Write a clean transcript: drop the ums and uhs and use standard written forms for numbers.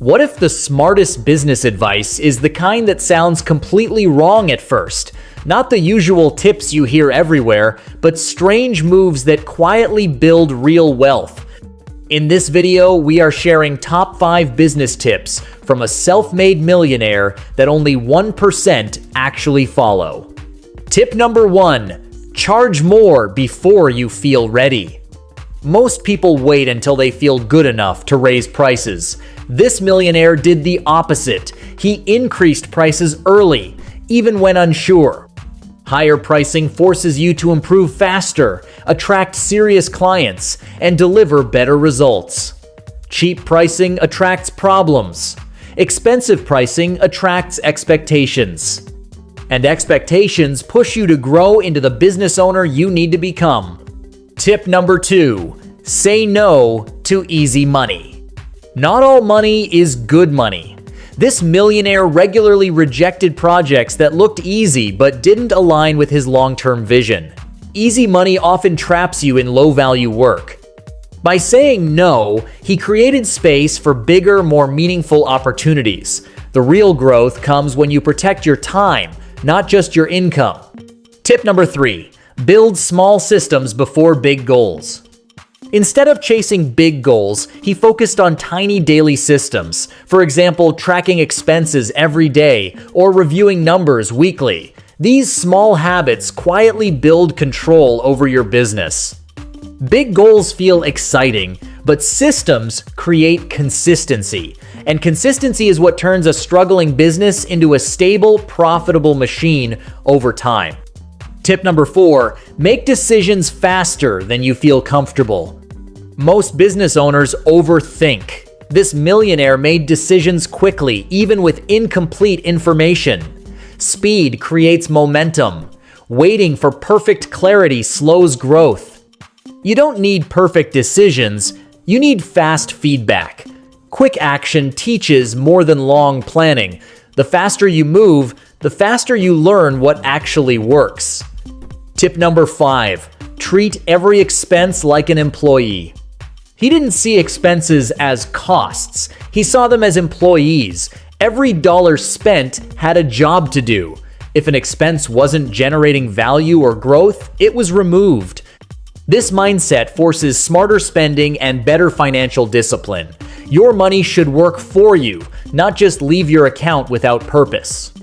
What if the smartest business advice is the kind that sounds completely wrong at first? Not the usual tips you hear everywhere, but strange moves that quietly build real wealth. In this video, we are sharing top 5 business tips from a self-made millionaire that only 1% actually follow. Tip number 1, charge more before you feel ready. Most people wait until they feel good enough to raise prices. This millionaire did the opposite. He increased prices early, even when unsure. Higher pricing forces you to improve faster, attract serious clients, and deliver better results. Cheap pricing attracts problems. Expensive pricing attracts expectations. And expectations push you to grow into the business owner you need to become. Tip number 2, say no to easy money. Not all money is good money. This millionaire regularly rejected projects that looked easy but didn't align with his long-term vision. Easy money often traps you in low-value work. By saying no, he created space for bigger, more meaningful opportunities. The real growth comes when you protect your time, not just your income. Tip number 3, build small systems before big goals. Instead of chasing big goals, he focused on tiny daily systems. For example, tracking expenses every day or reviewing numbers weekly. These small habits quietly build control over your business. Big goals feel exciting, but systems create consistency. And consistency is what turns a struggling business into a stable, profitable machine over time. Tip number 4, make decisions faster than you feel comfortable. Most business owners overthink. This millionaire made decisions quickly, even with incomplete information. Speed creates momentum. Waiting for perfect clarity slows growth. You don't need perfect decisions, you need fast feedback. Quick action teaches more than long planning. The faster you move, the faster you learn what actually works. Tip number 5, treat every expense like an employee. He didn't see expenses as costs. He saw them as employees. Every dollar spent had a job to do. If an expense wasn't generating value or growth, it was removed. This mindset forces smarter spending and better financial discipline. Your money should work for you, not just leave your account without purpose.